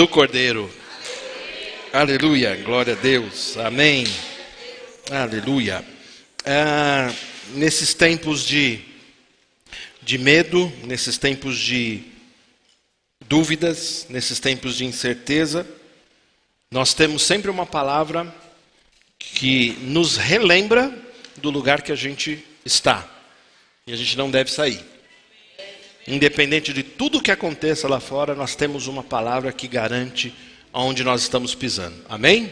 do Cordeiro. Aleluia, glória a Deus, amém, aleluia. Nesses tempos de medo, nesses tempos de dúvidas, nesses tempos de incerteza, nós temos sempre uma palavra que nos relembra do lugar que a gente está. E a gente não deve sair. Independente de tudo que aconteça lá fora, nós temos uma palavra que garante aonde nós estamos pisando. Amém?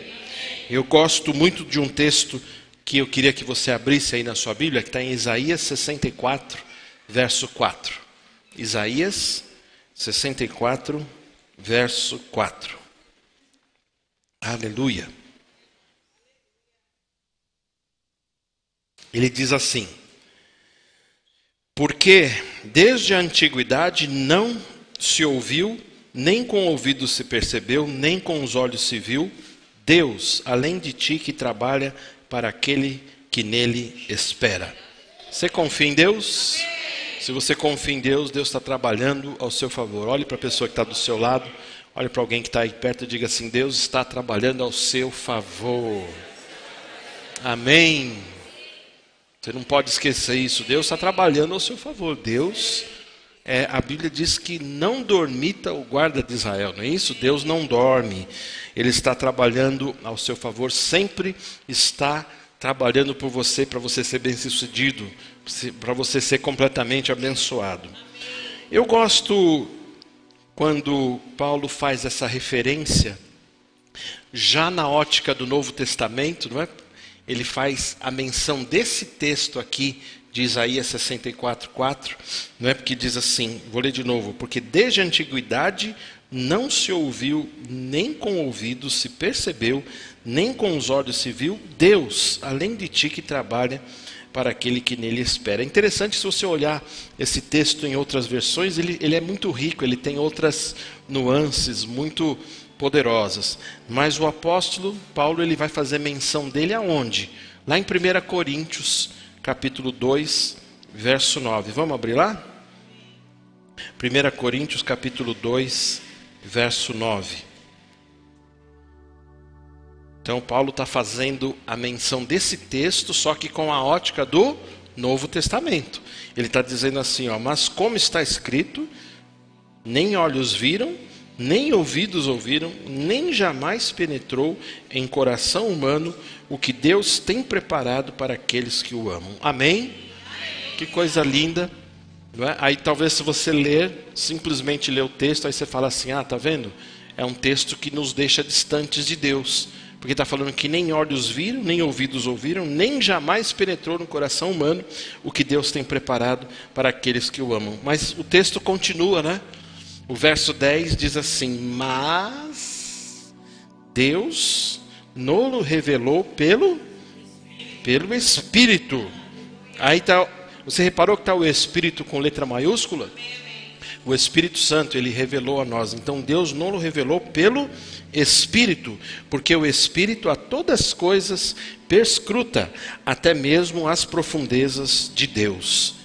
Eu gosto muito de um texto que eu queria que você abrisse aí na sua Bíblia, que está em Isaías 64, verso 4. Isaías 64, verso 4. Aleluia. Ele diz assim: porque desde a antiguidade não se ouviu, nem com o ouvido se percebeu, nem com os olhos se viu, Deus, além de ti, que trabalha para aquele que nele espera. Você confia em Deus? Se você confia em Deus, Deus está trabalhando ao seu favor. Olhe para a pessoa que está do seu lado, olhe para alguém que está aí perto e diga assim: Deus está trabalhando ao seu favor. Amém. Você não pode esquecer isso. Deus está trabalhando ao seu favor. Deus, a Bíblia diz que não dormita o guarda de Israel, não é isso? Deus não dorme. Ele está trabalhando ao seu favor. Sempre está trabalhando por você, para você ser bem-sucedido, para você ser completamente abençoado. Eu gosto quando Paulo faz essa referência, já na ótica do Novo Testamento, não é? Ele faz a menção desse texto aqui de Isaías 64, 4, não é? Porque diz assim, vou ler de novo: porque desde a antiguidade não se ouviu, nem com ouvidos se percebeu, nem com os olhos se viu, Deus, além de ti, que trabalha para aquele que nele espera. É interessante, se você olhar esse texto em outras versões, ele é muito rico, ele tem outras nuances muito poderosas. Mas o apóstolo Paulo, ele vai fazer menção dele aonde? Lá em 1 Coríntios, capítulo 2, verso 9. Vamos abrir lá? 1 Coríntios, capítulo 2, verso 9. Então Paulo está fazendo a menção desse texto, só que com a ótica do Novo Testamento. Ele está dizendo assim, ó: mas como está escrito, nem olhos viram, nem ouvidos ouviram, nem jamais penetrou em coração humano o que Deus tem preparado para aqueles que o amam. Amém? Que coisa linda, não é? Aí talvez, se você ler, simplesmente ler o texto, aí você fala assim: ah, tá vendo? É um texto que nos deixa distantes de Deus, porque está falando que nem olhos viram, nem ouvidos ouviram, nem jamais penetrou no coração humano o que Deus tem preparado para aqueles que o amam. Mas o texto continua, né? O verso 10 diz assim: mas Deus nos revelou pelo Espírito. Aí tá, você reparou que está o Espírito com letra maiúscula? O Espírito Santo, ele revelou a nós. Então Deus nos revelou pelo Espírito, porque o Espírito a todas as coisas perscruta, até mesmo as profundezas de Deus.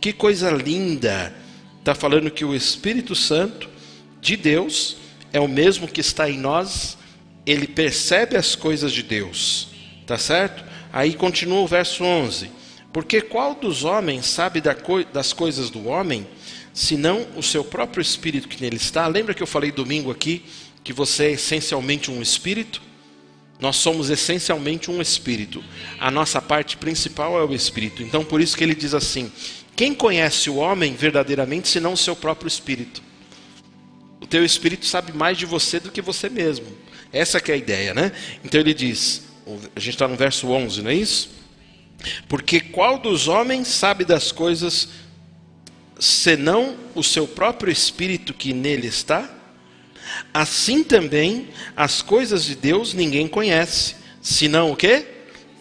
Que coisa linda! Está falando que o Espírito Santo de Deus é o mesmo que está em nós, ele percebe as coisas de Deus, tá certo? Aí continua o verso 11: porque qual dos homens sabe das coisas do homem, senão o seu próprio espírito que nele está? Lembra que eu falei domingo aqui, que você é essencialmente um espírito? Nós somos essencialmente um espírito, a nossa parte principal é o espírito. Então por isso que ele diz assim: quem conhece o homem verdadeiramente, senão o seu próprio espírito? O teu espírito sabe mais de você do que você mesmo. Essa que é a ideia, né? Então ele diz, a gente está no verso 11, não é isso? Porque qual dos homens sabe das coisas, senão o seu próprio espírito que nele está? Assim também as coisas de Deus ninguém conhece, senão o quê?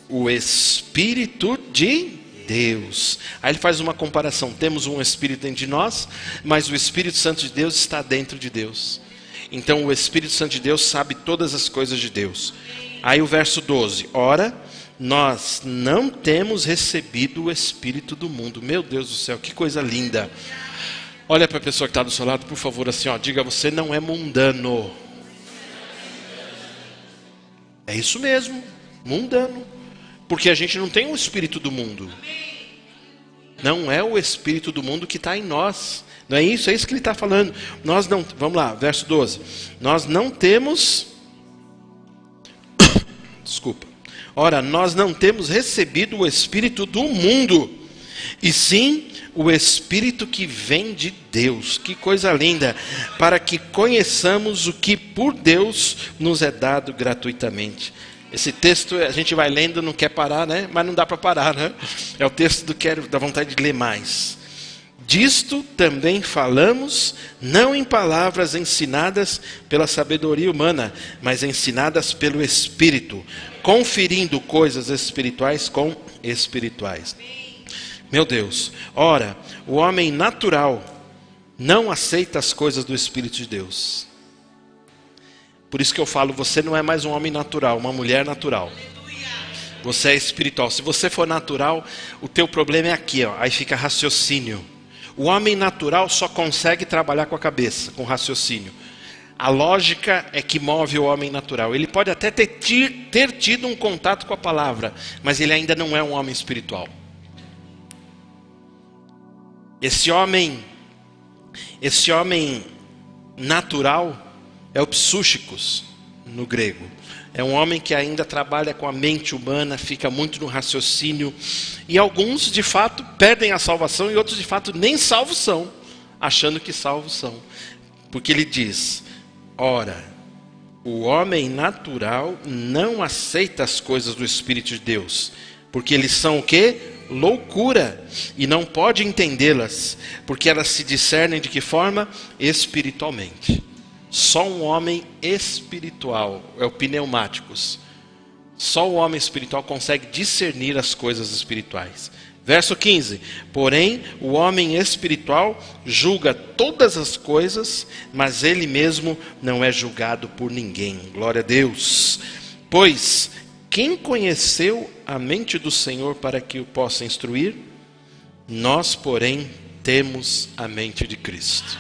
O Espírito de Deus. Aí ele faz uma comparação: temos um Espírito dentro de nós, mas o Espírito Santo de Deus está dentro de Deus. Então o Espírito Santo de Deus sabe todas as coisas de Deus. Aí o verso 12: ora, nós não temos recebido o Espírito do mundo. Meu Deus do céu, que coisa linda! Olha para a pessoa que está do seu lado, por favor, assim, ó, diga: você não é mundano. É isso mesmo, mundano. Porque a gente não tem o espírito do mundo. Não é o espírito do mundo que está em nós. Não é isso? É isso que ele está falando. Nós não, vamos lá, verso 12. Nós não temos... Desculpa. Ora, nós não temos recebido o espírito do mundo, e sim o espírito que vem de Deus. Que coisa linda! Para que conheçamos o que por Deus nos é dado gratuitamente. Esse texto a gente vai lendo, não quer parar, né? Mas não dá para parar, né? É o texto do quero, dá vontade de ler mais. Disto também falamos, não em palavras ensinadas pela sabedoria humana, mas ensinadas pelo Espírito, conferindo coisas espirituais com espirituais. Meu Deus, ora, o homem natural não aceita as coisas do Espírito de Deus. Por isso que eu falo, você não é mais um homem natural, uma mulher natural. Você é espiritual. Se você for natural, o teu problema é aqui, ó, aí fica raciocínio. O homem natural só consegue trabalhar com a cabeça, com raciocínio. A lógica é que move o homem natural. Ele pode até ter tido um contato com a palavra, mas ele ainda não é um homem espiritual. Esse homem natural é o psúchicos no grego. É um homem que ainda trabalha com a mente humana, fica muito no raciocínio. E alguns, de fato, perdem a salvação e outros, de fato, nem salvos são, achando que salvos são. Porque ele diz, ora, o homem natural não aceita as coisas do Espírito de Deus, porque eles são o quê? Loucura, e não pode entendê-las, porque elas se discernem de que forma? Espiritualmente. Só um homem espiritual, é o pneumáticos. Só o homem espiritual consegue discernir as coisas espirituais. Verso 15. Porém, o homem espiritual julga todas as coisas, mas ele mesmo não é julgado por ninguém. Glória a Deus. Pois, quem conheceu a mente do Senhor para que o possa instruir? Nós, porém, temos a mente de Cristo.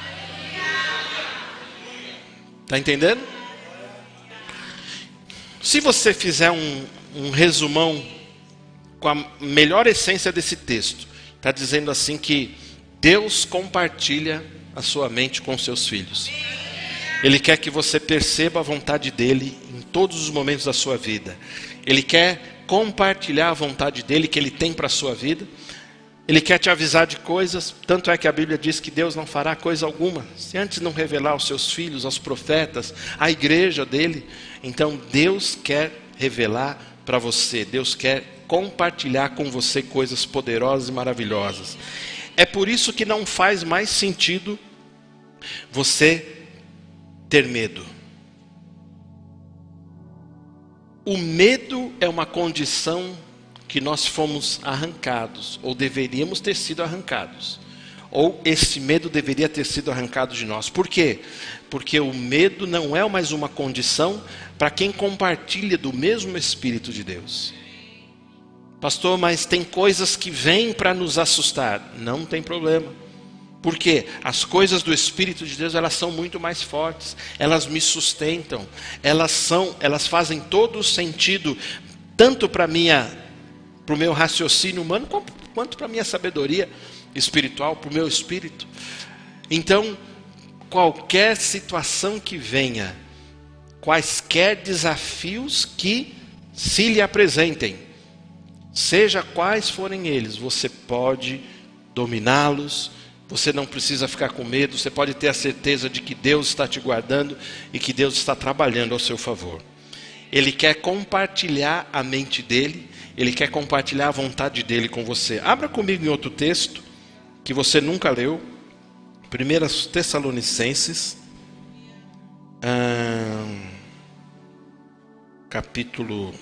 Está entendendo? Se você fizer um resumão com a melhor essência desse texto, está dizendo assim que Deus compartilha a sua mente com seus filhos. Ele quer que você perceba a vontade dele em todos os momentos da sua vida. Ele quer compartilhar a vontade dele que ele tem para a sua vida. Ele quer te avisar de coisas, tanto é que a Bíblia diz que Deus não fará coisa alguma, se antes não revelar aos seus filhos, aos profetas, à igreja dele. Então Deus quer revelar para você, Deus quer compartilhar com você coisas poderosas e maravilhosas. É por isso que não faz mais sentido você ter medo. O medo é uma condição que nós fomos arrancados, ou deveríamos ter sido arrancados, ou esse medo deveria ter sido arrancado de nós. Por quê? Porque o medo não é mais uma condição para quem compartilha do mesmo Espírito de Deus. Pastor, mas tem coisas que vêm para nos assustar. Não tem problema. Por quê? As coisas do Espírito de Deus, elas são muito mais fortes, elas me sustentam, elas fazem todo o sentido, tanto para o meu raciocínio humano, quanto para a minha sabedoria espiritual, para o meu espírito. Então, qualquer situação que venha, quaisquer desafios que se lhe apresentem, seja quais forem eles, você pode dominá-los, você não precisa ficar com medo, você pode ter a certeza de que Deus está te guardando e que Deus está trabalhando ao seu favor. Ele quer compartilhar a mente dele, ele quer compartilhar a vontade dele com você. Abra comigo em outro texto, que você nunca leu, 1 Tessalonicenses, capítulo...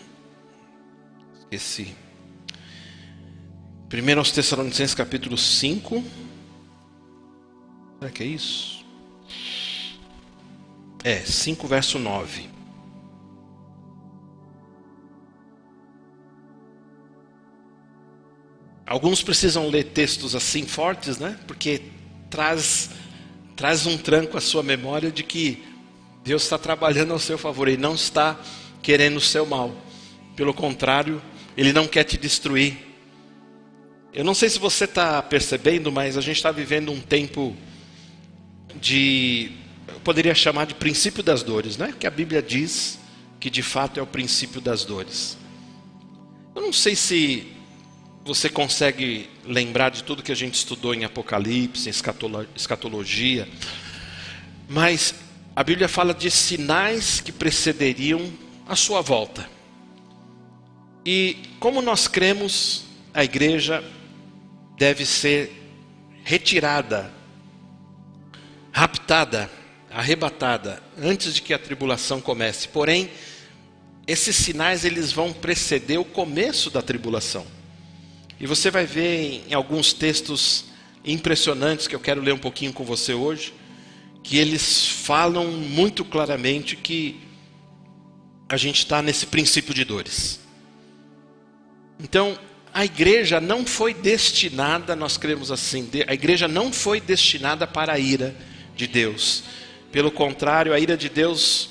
Esqueci. 1 Tessalonicenses, capítulo 5. Será que é isso? 5, verso 9. Alguns precisam ler textos assim fortes, né? Porque traz um tranco à sua memória de que Deus está trabalhando ao seu favor. Ele não está querendo o seu mal. Pelo contrário, Ele não quer te destruir. Eu não sei se você está percebendo, mas a gente está vivendo um tempo eu poderia chamar de princípio das dores, né? Que a Bíblia diz que de fato é o princípio das dores. Eu não sei se você consegue lembrar de tudo que a gente estudou em Apocalipse, em escatologia, mas a Bíblia fala de sinais que precederiam a sua volta. E como nós cremos, a igreja deve ser retirada, raptada, arrebatada, antes de que a tribulação comece. Porém, esses sinais eles vão preceder o começo da tribulação. E você vai ver em alguns textos impressionantes que eu quero ler um pouquinho com você hoje, que eles falam muito claramente que a gente está nesse princípio de dores. Então, a igreja não foi destinada, nós cremos assim, a igreja não foi destinada para a ira de Deus. Pelo contrário, a ira de Deus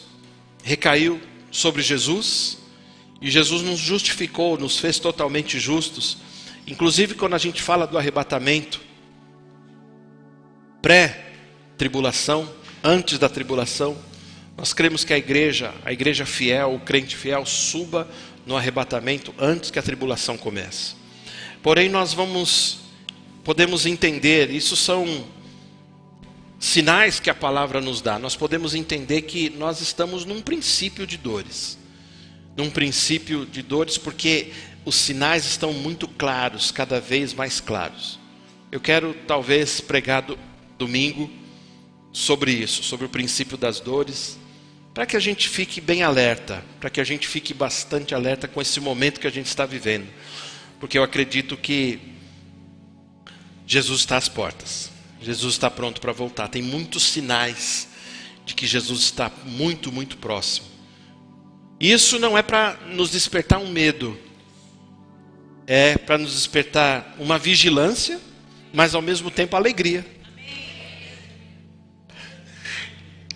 recaiu sobre Jesus, e Jesus nos justificou, nos fez totalmente justos. Inclusive quando a gente fala do arrebatamento, pré-tribulação, antes da tribulação, nós cremos que a igreja fiel, o crente fiel, suba no arrebatamento antes que a tribulação comece. Porém nós podemos entender, isso são sinais que a palavra nos dá. Nós podemos entender que nós estamos num princípio de dores. Num princípio de dores porque os sinais estão muito claros, cada vez mais claros. Eu quero talvez pregar domingo sobre isso, sobre o princípio das dores, para que a gente fique bem alerta, para que a gente fique bastante alerta com esse momento que a gente está vivendo. Porque eu acredito que Jesus está às portas. Jesus está pronto para voltar. Tem muitos sinais de que Jesus está muito, muito próximo. Isso não é para nos despertar um medo. É para nos despertar uma vigilância, mas ao mesmo tempo alegria.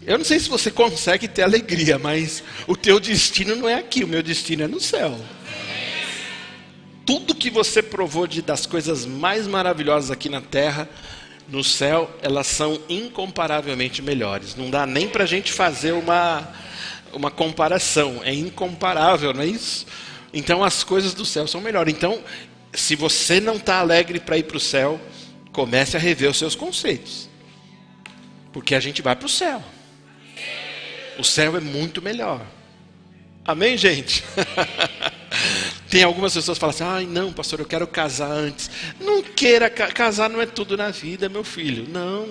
Eu não sei se você consegue ter alegria, mas o teu destino não é aqui, o meu destino é no céu. Tudo que você provou das coisas mais maravilhosas aqui na terra, no céu, elas são incomparavelmente melhores. Não dá nem para a gente fazer uma comparação, é incomparável, não é isso? Então as coisas do céu são melhores. Então, se você não está alegre para ir para o céu, comece a rever os seus conceitos. Porque a gente vai para o céu. O céu é muito melhor. Amém, gente? Tem algumas pessoas que falam assim, ai não, pastor, eu quero casar antes. Não queira, casar não é tudo na vida, meu filho. Não.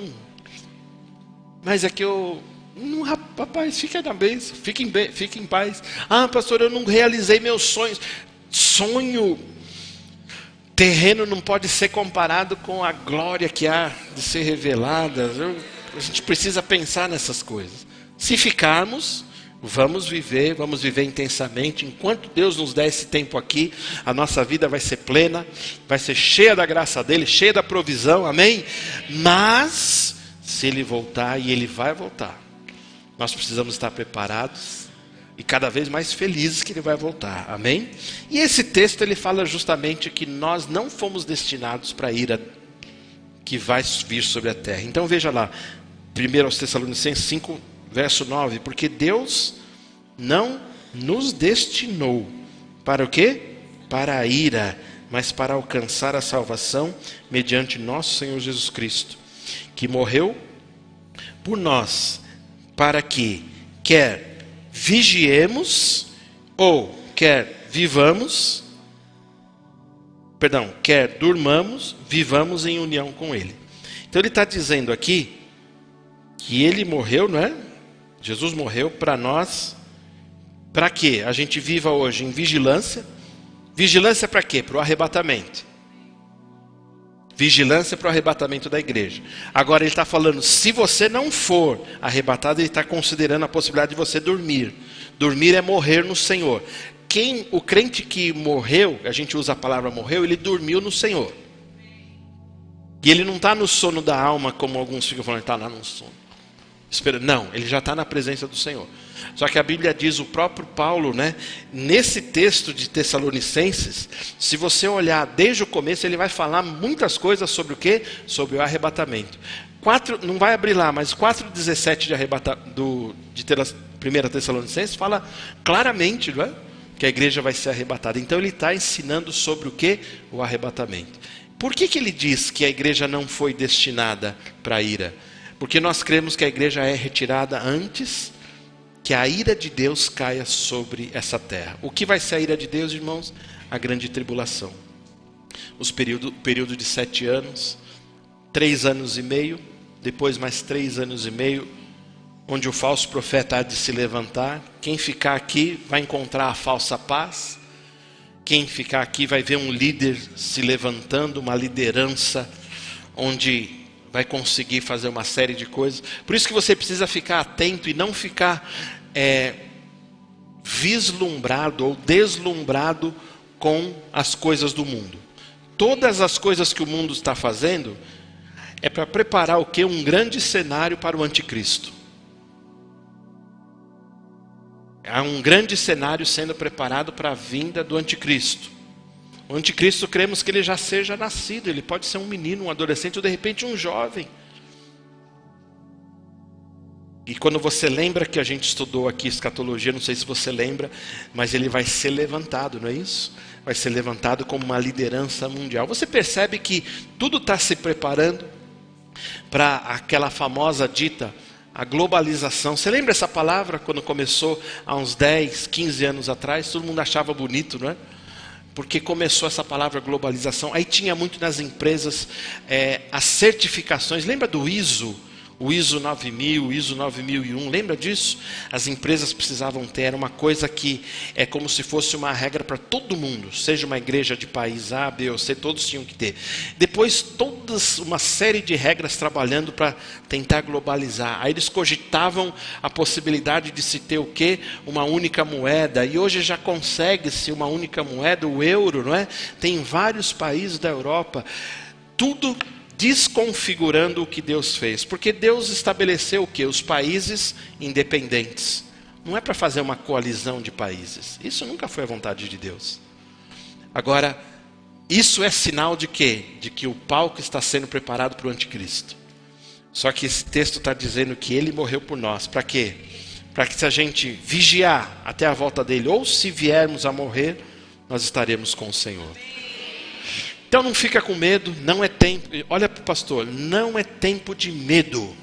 Mas é que não, rapaz, fica na bênção, fique em paz. Ah, pastor, eu não realizei meus sonhos. Sonho terreno não pode ser comparado com a glória que há de ser revelada. A gente precisa pensar nessas coisas. Se ficarmos, vamos viver intensamente. Enquanto Deus nos der esse tempo aqui, a nossa vida vai ser plena, vai ser cheia da graça dele, cheia da provisão, amém? Mas, se ele voltar, e ele vai voltar, nós precisamos estar preparados e cada vez mais felizes que ele vai voltar, amém? E esse texto ele fala justamente que nós não fomos destinados para a ira que vai vir sobre a terra. Então veja lá, 1 aos Tessalonicenses 5, verso 9, porque Deus não nos destinou para o quê? Para a ira, mas para alcançar a salvação mediante nosso Senhor Jesus Cristo, que morreu por nós, para que quer vigiemos ou quer durmamos, vivamos em união com Ele. Então ele está dizendo aqui que ele morreu, não é? Jesus morreu para nós, para que a gente viva hoje em vigilância. Vigilância para quê? Para o arrebatamento. Vigilância para o arrebatamento da igreja. Agora ele está falando, se você não for arrebatado, ele está considerando a possibilidade de você dormir. Dormir é morrer no Senhor. O crente que morreu, a gente usa a palavra morreu, ele dormiu no Senhor. E ele não está no sono da alma, como alguns ficam falando, está lá no sono. Não, ele já está na presença do Senhor. Só que a Bíblia diz, o próprio Paulo, né, nesse texto de Tessalonicenses, se você olhar desde o começo, ele vai falar muitas coisas sobre o quê? Sobre o arrebatamento. Não vai abrir lá, mas 4,17 de 1 Tessalonicenses fala claramente, não é? Que a igreja vai ser arrebatada. Então ele está ensinando sobre o quê? O arrebatamento. Por que ele diz que a igreja não foi destinada para a ira? Porque nós cremos que a igreja é retirada antes que a ira de Deus caia sobre essa terra. O que vai ser a ira de Deus, irmãos? A grande tribulação. Período de 7 anos, 3 anos e meio, depois mais 3 anos e meio, onde o falso profeta há de se levantar. Quem ficar aqui vai encontrar a falsa paz. Quem ficar aqui vai ver um líder se levantando, uma liderança, onde vai conseguir fazer uma série de coisas. Por isso que você precisa ficar atento e não ficar vislumbrado ou deslumbrado com as coisas do mundo. Todas as coisas que o mundo está fazendo é para preparar o quê? Um grande cenário para o anticristo. Há um grande cenário sendo preparado para a vinda do anticristo. O anticristo, cremos que ele já seja nascido. Ele pode ser um menino, um adolescente ou de repente um jovem. E quando você lembra que a gente estudou aqui escatologia, não sei se você lembra, mas ele vai ser levantado, não é isso? Vai ser levantado como uma liderança mundial. Você percebe que tudo está se preparando para aquela famosa dita, a globalização. Você lembra essa palavra quando começou há uns 10, 15 anos atrás? Todo mundo achava bonito, não é? Porque começou essa palavra globalização. Aí tinha muito nas empresas as certificações. Lembra do ISO? O ISO 9000, o ISO 9001, lembra disso? As empresas precisavam ter, era uma coisa que é como se fosse uma regra para todo mundo, seja uma igreja de país A, B ou C, todos tinham que ter. Depois, uma série de regras trabalhando para tentar globalizar. Aí eles cogitavam a possibilidade de se ter o quê? Uma única moeda, e hoje já consegue-se uma única moeda, o euro, não é? Tem vários países da Europa, tudo desconfigurando o que Deus fez. Porque Deus estabeleceu o quê? Os países independentes. Não é para fazer uma coalizão de países. Isso nunca foi a vontade de Deus. Agora, isso é sinal de quê? De que o palco está sendo preparado para o anticristo. Só que esse texto está dizendo que ele morreu por nós. Para quê? Para que se a gente vigiar até a volta dele, ou se viermos a morrer, nós estaremos com o Senhor. Então não fica com medo, não é tempo, olha para o pastor, não é tempo de medo.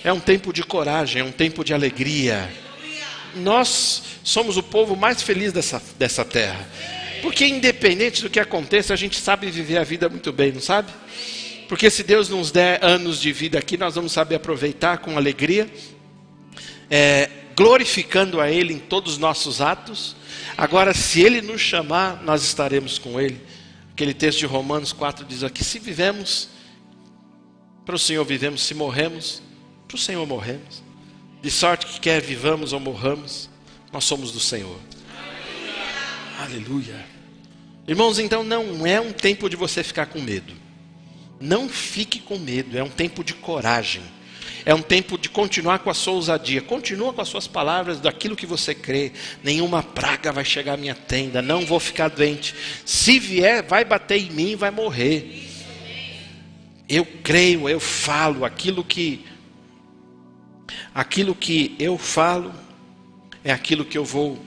É um tempo de coragem, é um tempo de alegria. Nós somos o povo mais feliz dessa terra. Porque independente do que aconteça, a gente sabe viver a vida muito bem, não sabe? Porque se Deus nos der anos de vida aqui, nós vamos saber aproveitar com alegria, glorificando a Ele em todos os nossos atos. Agora, se Ele nos chamar, nós estaremos com Ele. Aquele texto de Romanos 4 diz aqui, se vivemos, para o Senhor vivemos, se morremos, para o Senhor morremos. De sorte que quer vivamos ou morramos, nós somos do Senhor. Aleluia. Irmãos, então não é um tempo de você ficar com medo. Não fique com medo, é um tempo de coragem. É um tempo de continuar com a sua ousadia. Continua com as suas palavras daquilo que você crê. Nenhuma praga vai chegar à minha tenda. Não vou ficar doente. Se vier, vai bater em mim e vai morrer. Eu creio, eu falo. Aquilo que eu falo é aquilo que eu vou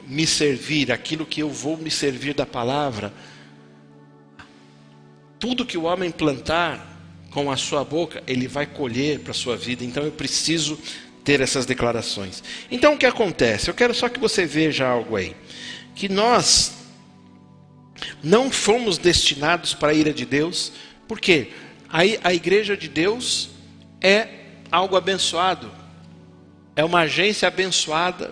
me servir. Aquilo que eu vou me servir da palavra. Tudo que o homem plantar com a sua boca, ele vai colher para a sua vida. Então eu preciso ter essas declarações. Então o que acontece? Eu quero só que você veja algo aí. Que nós não fomos destinados para a ira de Deus. Por quê? A igreja de Deus é algo abençoado. É uma agência abençoada.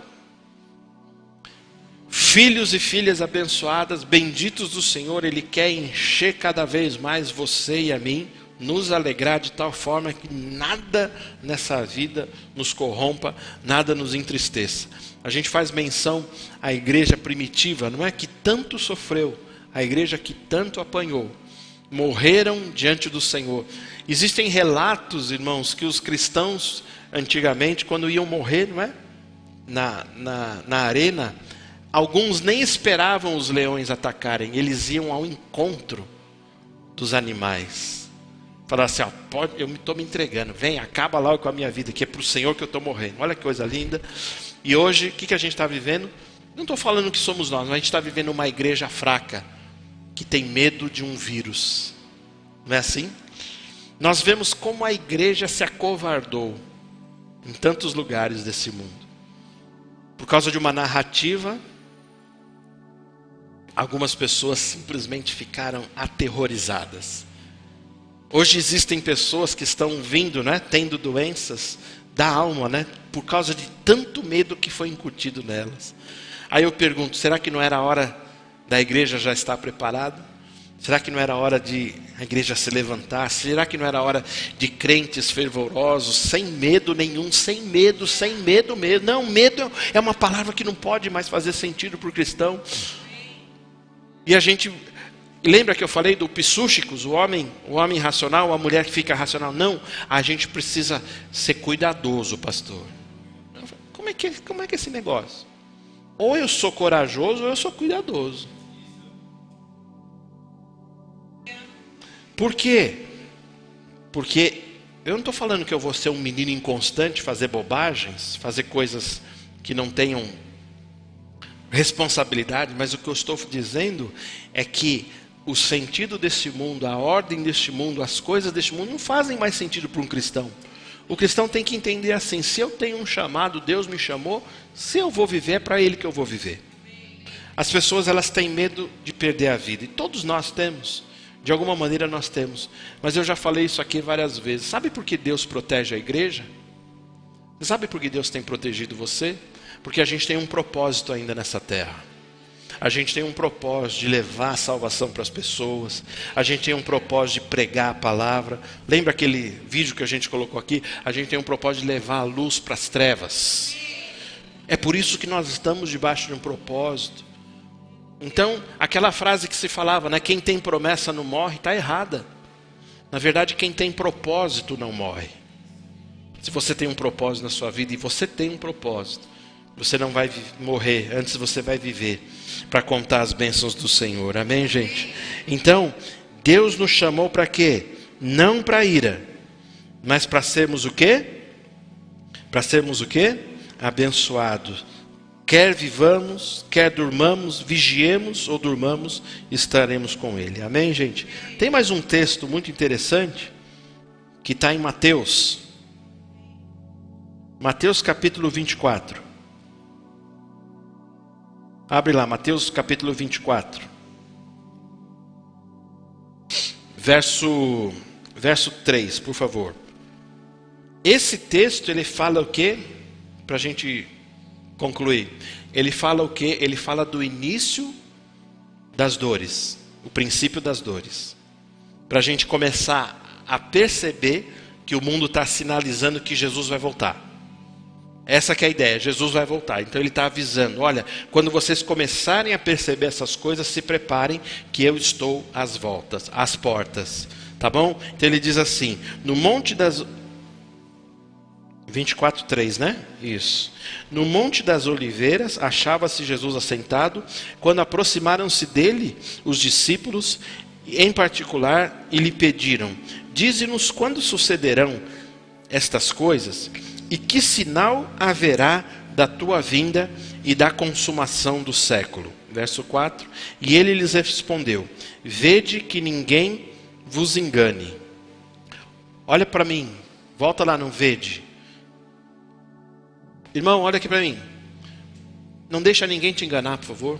Filhos e filhas abençoadas, benditos do Senhor. Ele quer encher cada vez mais você e a mim, nos alegrar de tal forma que nada nessa vida nos corrompa, nada nos entristeça. A gente faz menção à igreja primitiva, não é? Que tanto sofreu, a igreja que tanto apanhou. morreram diante do Senhor. Existem relatos, irmãos, que os cristãos antigamente, quando iam morrer, não é? Na arena, alguns nem esperavam os leões atacarem, eles iam ao encontro dos animais. Falaram assim, eu estou me entregando, vem, acaba logo com a minha vida, que é para o Senhor que eu estou morrendo. Olha que coisa linda. E hoje, o que a gente está vivendo? Não estou falando que somos nós, mas a gente está vivendo uma igreja fraca, que tem medo de um vírus. Não é assim? Nós vemos como a igreja se acovardou em tantos lugares desse mundo. Por causa de uma narrativa, algumas pessoas simplesmente ficaram aterrorizadas. Hoje existem pessoas que estão vindo, né, tendo doenças da alma, né, por causa de tanto medo que foi incutido nelas. Aí eu pergunto, será que não era a hora da igreja já estar preparada? Será que não era a hora de a igreja se levantar? Será que não era a hora de crentes fervorosos, sem medo nenhum, sem medo mesmo? Não, medo é uma palavra que não pode mais fazer sentido para o cristão. E a gente... Lembra que eu falei do psúchicos, o homem racional, a mulher que fica racional? Não, a gente precisa ser cuidadoso, pastor. Como é que é esse negócio? Ou eu sou corajoso ou eu sou cuidadoso. Por quê? Porque eu não estou falando que eu vou ser um menino inconstante, fazer bobagens, fazer coisas que não tenham responsabilidade, mas o que eu estou dizendo é que o sentido desse mundo, a ordem deste mundo, as coisas deste mundo não fazem mais sentido para um cristão. O cristão tem que entender assim, se eu tenho um chamado, Deus me chamou, se eu vou viver, é para Ele que eu vou viver. As pessoas, elas têm medo de perder a vida, e todos nós temos, de alguma maneira nós temos. Mas eu já falei isso aqui várias vezes. Sabe por que Deus protege a igreja? Você sabe por que Deus tem protegido você? Porque a gente tem um propósito ainda nessa terra. A gente tem um propósito de levar a salvação para as pessoas. A gente tem um propósito de pregar a palavra. Lembra aquele vídeo que a gente colocou aqui? A gente tem um propósito de levar a luz para as trevas. É por isso que nós estamos debaixo de um propósito. Então, aquela frase que se falava, né? Quem tem promessa não morre, está errada. Na verdade, quem tem propósito não morre. Se você tem um propósito na sua vida, e você tem um propósito, você não vai morrer, antes você vai viver para contar as bênçãos do Senhor. Amém, gente? Então, Deus nos chamou para quê? Não para ira, mas para sermos o quê? Para sermos o quê? Abençoados. Quer vivamos, quer durmamos, vigiemos ou durmamos, estaremos com Ele. Amém, gente? Tem mais um texto muito interessante, que está em Mateus. Mateus capítulo 24. Abre lá, Mateus capítulo 24. Verso 3, por favor. Esse texto, ele fala o quê? Para a gente concluir. Ele fala o quê? Ele fala do início das dores. O princípio das dores. Para a gente começar a perceber que o mundo está sinalizando que Jesus vai voltar. Essa que é a ideia, Jesus vai voltar. Então ele está avisando, olha, quando vocês começarem a perceber essas coisas, se preparem que eu estou às portas. Tá bom? Então ele diz assim, no monte das... 24:3, né? Isso. No monte das oliveiras, achava-se Jesus assentado, quando aproximaram-se dele os discípulos, em particular, e lhe pediram, dize-nos quando sucederão estas coisas, e que sinal haverá da tua vinda e da consumação do século? Verso 4. E ele lhes respondeu, vede que ninguém vos engane. Olha para mim, volta lá no vede. Irmão, olha aqui para mim. Não deixa ninguém te enganar, por favor.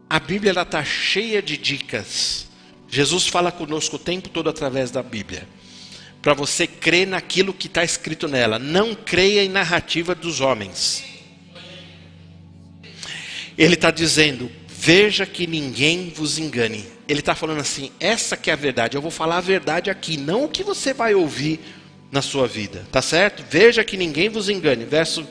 A Bíblia está cheia de dicas. Jesus fala conosco o tempo todo através da Bíblia. Para você crer naquilo que está escrito nela. Não creia em narrativa dos homens. Ele está dizendo, veja que ninguém vos engane. Ele está falando assim, essa que é a verdade. Eu vou falar a verdade aqui, não o que você vai ouvir na sua vida. Tá certo? Veja que ninguém vos engane. Verso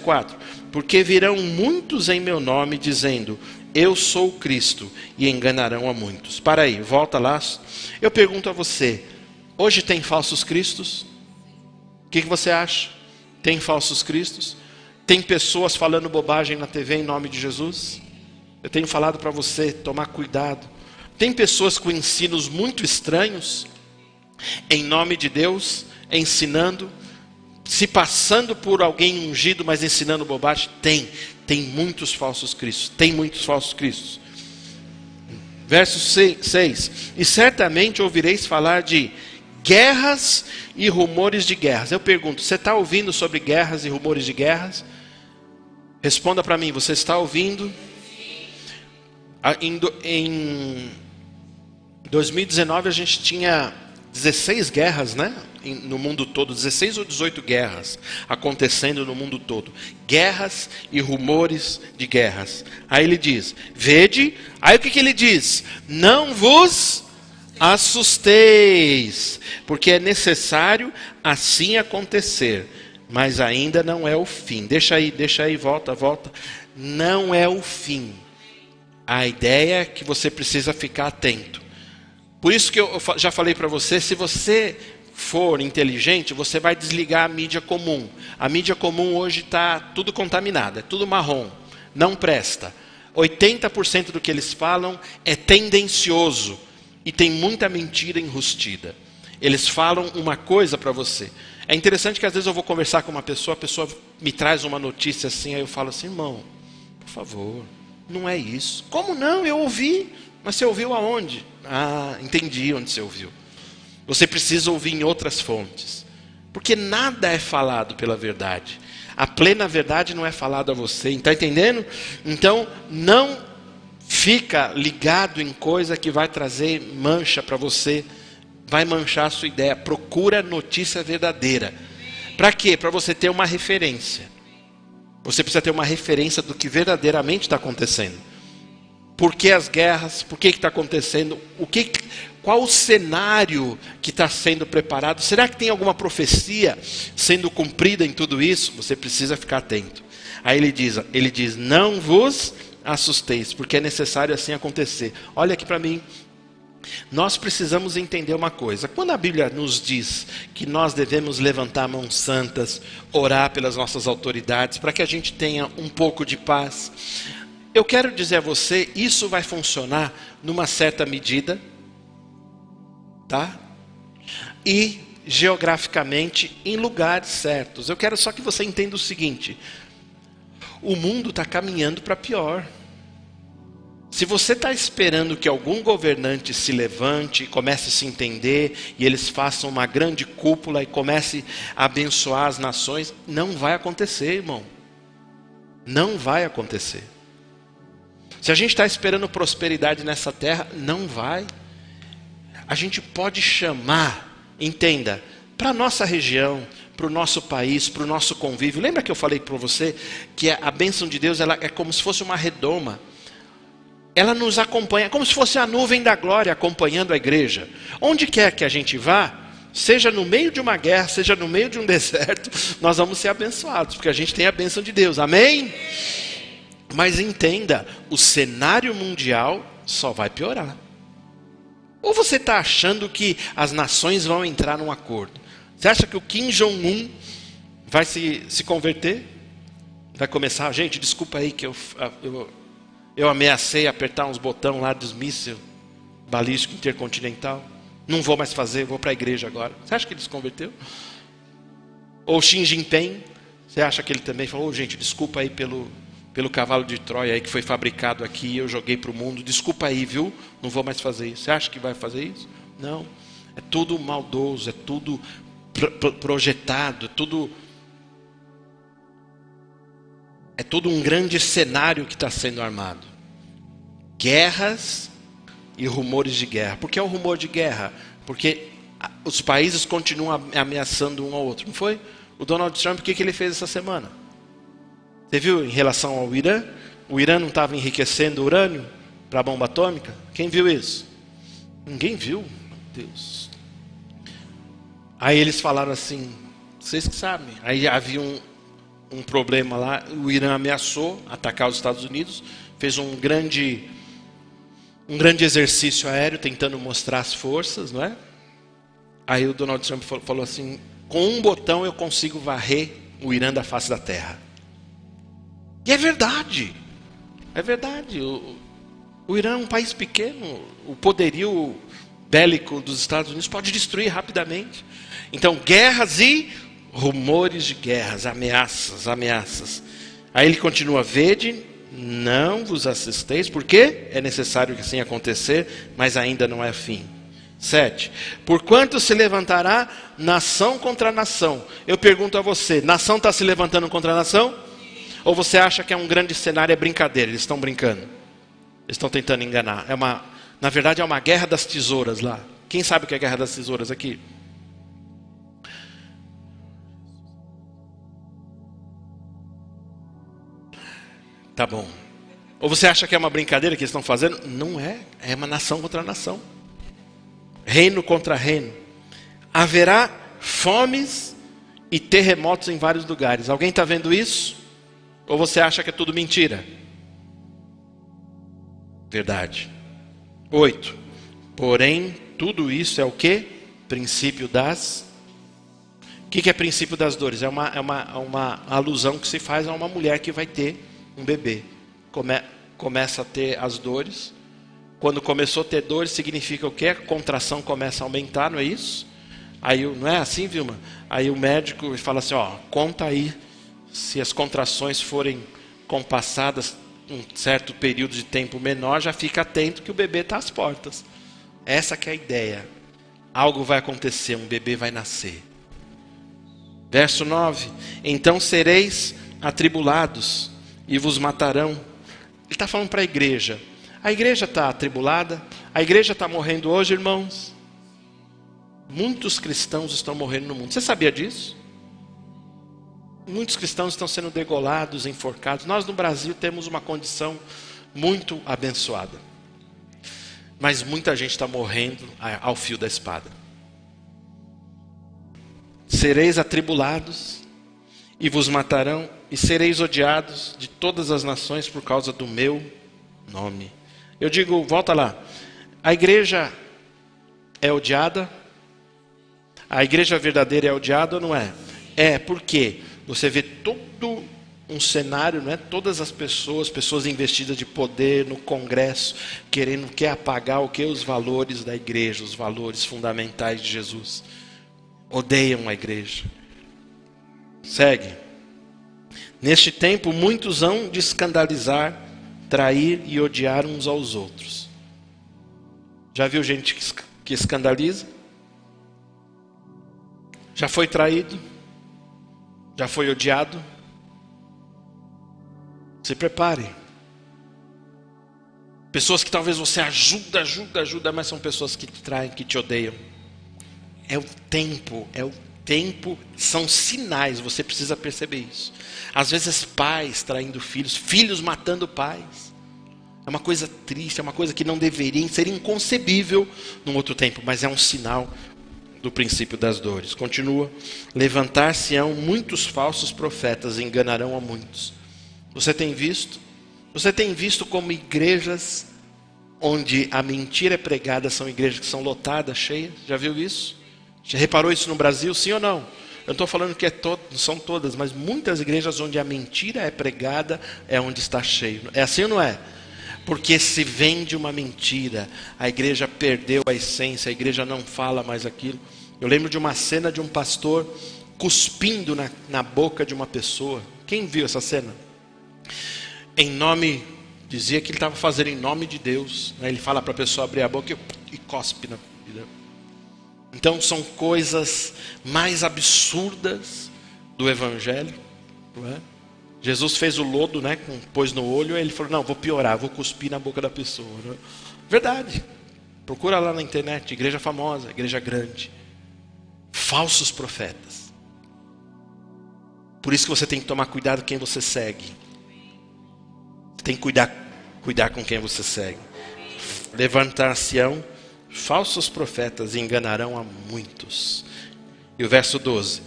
4. Porque virão muitos em meu nome dizendo, eu sou o Cristo, e enganarão a muitos. Para aí, volta lá. Eu pergunto a você, hoje tem falsos cristos? O que você acha? Tem falsos cristos? Tem pessoas falando bobagem na TV em nome de Jesus? Eu tenho falado para você tomar cuidado. Tem pessoas com ensinos muito estranhos, em nome de Deus, ensinando, se passando por alguém ungido, mas ensinando bobagem. Tem muitos falsos cristos. Tem muitos falsos cristos. Verso 6. E certamente ouvireis falar de guerras e rumores de guerras. Eu pergunto, você está ouvindo sobre guerras e rumores de guerras? Responda para mim, você está ouvindo? Em 2019 a gente tinha 16 guerras, né? No mundo todo, 16 ou 18 guerras acontecendo no mundo todo. Guerras e rumores de guerras. Aí ele diz, vede, aí o que ele diz? Não vos assusteis, porque é necessário assim acontecer, mas ainda não é o fim. Deixa aí, volta. Não é o fim. A ideia é que você precisa ficar atento. Por isso que eu já falei para você, se você for inteligente, você vai desligar a mídia comum. A mídia comum hoje está tudo contaminada, é tudo marrom, não presta. 80% do que eles falam é tendencioso e tem muita mentira enrustida. Eles falam uma coisa para você. É interessante que às vezes eu vou conversar com uma pessoa, a pessoa me traz uma notícia assim, aí eu falo assim, irmão, por favor, não é isso. Como não? Eu ouvi. Mas você ouviu aonde? Ah, entendi onde você ouviu. Você precisa ouvir em outras fontes. Porque nada é falado pela verdade. A plena verdade não é falada a você. Está entendendo? Então, não fica ligado em coisa que vai trazer mancha para você. Vai manchar a sua ideia. Procura notícia verdadeira. Para quê? Para você ter uma referência. Você precisa ter uma referência do que verdadeiramente está acontecendo. Por que as guerras? Por que está acontecendo? Qual o cenário que está sendo preparado? Será que tem alguma profecia sendo cumprida em tudo isso? Você precisa ficar atento. Aí ele diz, não vos assusteis, porque é necessário assim acontecer. Olha aqui para mim. Nós precisamos entender uma coisa. Quando a Bíblia nos diz que nós devemos levantar mãos santas, orar pelas nossas autoridades, para que a gente tenha um pouco de paz, eu quero dizer a você, isso vai funcionar numa certa medida, tá? E geograficamente em lugares certos. Eu quero só que você entenda o seguinte: o mundo está caminhando para pior. Se você está esperando que algum governante se levante, comece a se entender, e eles façam uma grande cúpula e comece a abençoar as nações, não vai acontecer, irmão. Não vai acontecer. Se a gente está esperando prosperidade nessa terra, não vai. A gente pode chamar, entenda, para a nossa região, para o nosso país, para o nosso convívio. Lembra que eu falei para você que a bênção de Deus ela é como se fosse uma redoma. Ela nos acompanha, como se fosse a nuvem da glória acompanhando a igreja. Onde quer que a gente vá, seja no meio de uma guerra, seja no meio de um deserto, nós vamos ser abençoados, porque a gente tem a bênção de Deus. Amém? Mas entenda, o cenário mundial só vai piorar. Ou você está achando que as nações vão entrar num acordo? Você acha que o Kim Jong-un vai se converter? Vai começar, gente, desculpa aí que eu ameacei apertar uns botões lá dos mísseis balístico intercontinental. Não vou mais fazer, vou para a igreja agora. Você acha que ele se converteu? Ou Xi Jinping, você acha que ele também falou, gente, desculpa aí pelo cavalo de Troia aí que foi fabricado aqui e eu joguei para o mundo, desculpa aí, viu? Não vou mais fazer isso. Você acha que vai fazer isso? Não. É tudo maldoso, é tudo projetado, é tudo um grande cenário que está sendo armado. Guerras e rumores de guerra. Por que é o rumor de guerra? Porque os países continuam ameaçando um ao outro, não foi? O Donald Trump, o que ele fez essa semana? Você viu em relação ao Irã? O Irã não estava enriquecendo urânio para a bomba atômica? Quem viu isso? Ninguém viu. Meu Deus. Aí eles falaram assim, vocês que sabem. Aí havia um problema lá, o Irã ameaçou atacar os Estados Unidos, fez um grande exercício aéreo tentando mostrar as forças, não é? Aí o Donald Trump falou assim: com um botão eu consigo varrer o Irã da face da terra. E é verdade. É verdade. O Irã é um país pequeno. O poderio bélico dos Estados Unidos pode destruir rapidamente. Então, guerras e rumores de guerras, ameaças. Aí ele continua: vede, não vos assisteis, porque é necessário que assim acontecer, mas ainda não é fim. 7. Porquanto se levantará nação contra nação. Eu pergunto a você: nação está se levantando contra nação? Ou você acha que é um grande cenário, é brincadeira, eles estão brincando? Eles estão tentando enganar. Na verdade é uma guerra das tesouras lá. Quem sabe o que é a guerra das tesouras aqui? Tá bom. Ou você acha que é uma brincadeira que eles estão fazendo? Não é. É uma nação contra nação. Reino contra reino. Haverá fomes e terremotos em vários lugares. Alguém está vendo isso? Ou você acha que é tudo mentira? Verdade. 8. Porém, tudo isso é o quê? Princípio das... O que é princípio das dores? É uma alusão que se faz a uma mulher que vai ter um bebê. Começa a ter as dores. Quando começou a ter dores, significa o quê? A contração começa a aumentar, não é isso? Aí, não é assim, Vilma? Aí o médico fala assim: ó, conta aí, se as contrações forem compassadas um certo período de tempo menor, já fica atento que o bebê está às portas. Essa que é a ideia. Algo vai acontecer, um bebê vai nascer. Verso 9. Então sereis atribulados e vos matarão. Ele está falando para a igreja. A igreja está atribulada? A igreja está morrendo hoje, irmãos? Muitos cristãos estão morrendo no mundo. Você sabia disso? Muitos cristãos estão sendo degolados, enforcados. Nós no Brasil temos uma condição muito abençoada. Mas muita gente está morrendo ao fio da espada. Sereis atribulados e vos matarão, e sereis odiados de todas as nações por causa do meu nome. Eu digo, volta lá. A igreja é odiada? A igreja verdadeira é odiada ou não é? É, por quê? Você vê todo um cenário, não é? Todas as pessoas investidas de poder no Congresso, querendo apagar o que? Os valores da igreja, os valores fundamentais de Jesus. Odeiam a igreja. Segue. Neste tempo, muitos hão de escandalizar, trair e odiar uns aos outros. Já viu gente que escandaliza? Já foi traído? Já foi odiado? Se prepare. Pessoas que talvez você ajuda, mas são pessoas que te traem, que te odeiam. É o tempo, são sinais, você precisa perceber isso. Às vezes pais traindo filhos, filhos matando pais. É uma coisa triste, é uma coisa que não deveria, seria inconcebível num outro tempo, mas é um sinal do princípio das dores. Continua: levantar-se-ão muitos falsos profetas, enganarão a muitos. Você tem visto como igrejas onde a mentira é pregada são igrejas que são lotadas, cheias? Já viu isso? Já reparou isso no Brasil, sim ou não? Eu não estou falando que são todas, mas muitas igrejas onde a mentira é pregada é onde está cheio. É assim ou não é? Porque se vende uma mentira, a igreja perdeu a essência, a igreja não fala mais aquilo. Eu lembro de uma cena de um pastor cuspindo na boca de uma pessoa. Quem viu essa cena? Dizia que ele estava fazendo em nome de Deus. Ele fala para a pessoa abrir a boca e cospe na vida. Então são coisas mais absurdas do evangelho, não é? Jesus fez o lodo, né, pôs no olho, e ele falou: não, vou piorar, vou cuspir na boca da pessoa, né? Verdade. Procura lá na internet, igreja famosa, igreja grande. Falsos profetas. Por isso que você tem que tomar cuidado com quem você segue. Você tem que cuidar com quem você segue. Levantar-se-ão falsos profetas e enganarão a muitos. E o verso 12: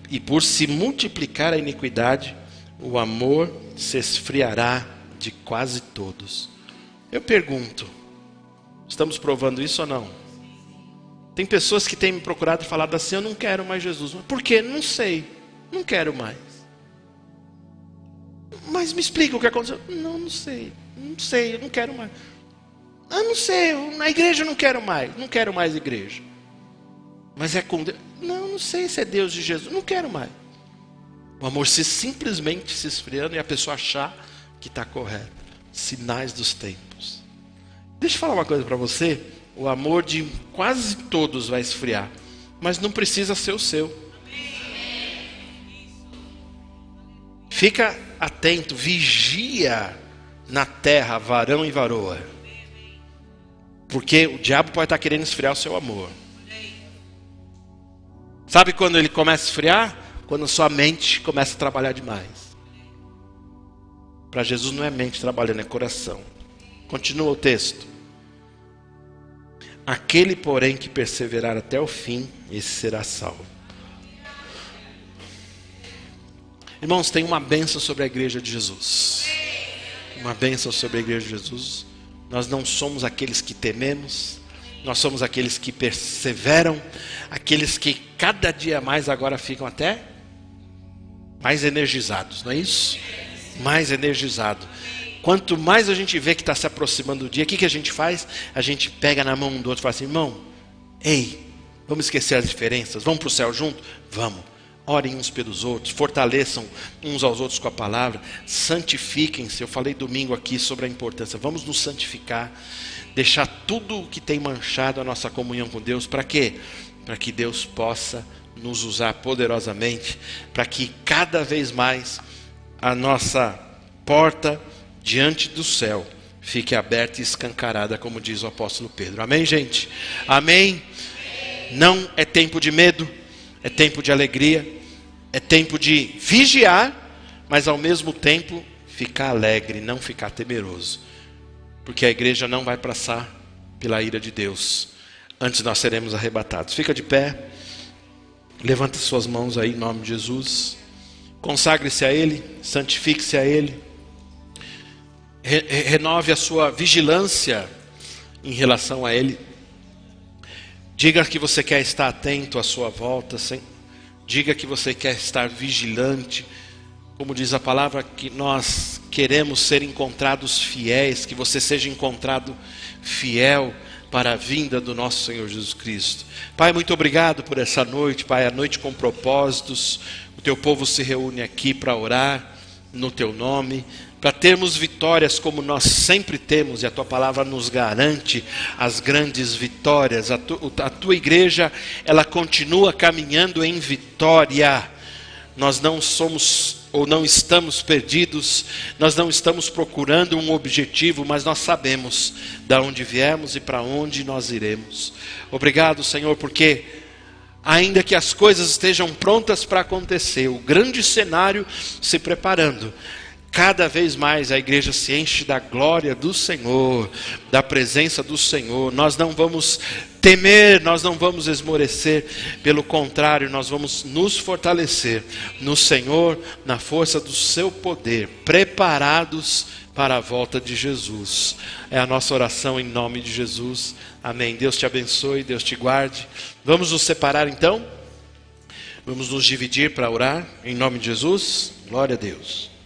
e por se multiplicar a iniquidade, o amor se esfriará de quase todos. Eu pergunto, estamos provando isso ou não? Tem pessoas que têm me procurado e falado assim: eu não quero mais Jesus. Por quê? Não sei, não quero mais. Mas me explica o que aconteceu. Não sei, eu não quero mais. Não sei, na igreja eu não quero mais igreja. Mas é com Deus. Não sei se é Deus de Jesus, não quero mais. O amor simplesmente se esfriando e a pessoa achar que está correto. Sinais dos tempos. Deixa eu falar uma coisa para você. O amor de quase todos vai esfriar, mas não precisa ser o seu. Fica atento, vigia na terra, varão e varoa. Porque o diabo pode estar querendo esfriar o seu amor. Sabe quando ele começa a esfriar? Quando a sua mente começa a trabalhar demais. Para Jesus não é mente trabalhando, é coração. Continua o texto. Aquele, porém, que perseverar até o fim, esse será salvo. Irmãos, tem uma bênção sobre a igreja de Jesus. Uma bênção sobre a igreja de Jesus. Nós não somos aqueles que tememos. Nós somos aqueles que perseveram. Aqueles que cada dia mais agora ficam até mais energizados, não é isso? Mais energizado. Quanto mais a gente vê que está se aproximando do dia, o que a gente faz? A gente pega na mão um do outro e fala assim: irmão, ei, vamos esquecer as diferenças, vamos para o céu junto? Vamos. Orem uns pelos outros, fortaleçam uns aos outros com a palavra, santifiquem-se. Eu falei domingo aqui sobre a importância, vamos nos santificar, deixar tudo o que tem manchado a nossa comunhão com Deus. Para quê? Para que Deus possa nos usar poderosamente, para que cada vez mais a nossa porta diante do céu fique aberta e escancarada, como diz o apóstolo Pedro. Amém, gente? Amém? Não é tempo de medo, é tempo de alegria, é tempo de vigiar, mas ao mesmo tempo ficar alegre, não ficar temeroso, porque a igreja não vai passar pela ira de Deus. Antes nós seremos arrebatados. Fica de pé, levanta suas mãos aí em nome de Jesus, consagre-se a Ele, santifique-se a Ele, renove a sua vigilância em relação a Ele. Diga que você quer estar atento à sua volta, diga que você quer estar vigilante. Como diz a palavra, que nós queremos ser encontrados fiéis, que você seja encontrado fiel para a vinda do nosso Senhor Jesus Cristo. Pai, muito obrigado por essa noite, Pai, a noite com propósitos. O teu povo se reúne aqui para orar no teu nome, para termos vitórias como nós sempre temos, e a tua palavra nos garante as grandes vitórias. A tua igreja, ela continua caminhando em vitória. Nós não somos ou não estamos perdidos, nós não estamos procurando um objetivo, mas nós sabemos de onde viemos e para onde nós iremos. Obrigado, Senhor, porque ainda que as coisas estejam prontas para acontecer, o grande cenário se preparando, cada vez mais a igreja se enche da glória do Senhor, da presença do Senhor. Nós não vamos temer, nós não vamos esmorecer, pelo contrário, nós vamos nos fortalecer no Senhor, na força do seu poder, preparados para a volta de Jesus. É a nossa oração em nome de Jesus. Amém. Deus te abençoe, Deus te guarde. Vamos nos separar então? Vamos nos dividir para orar em nome de Jesus? Glória a Deus.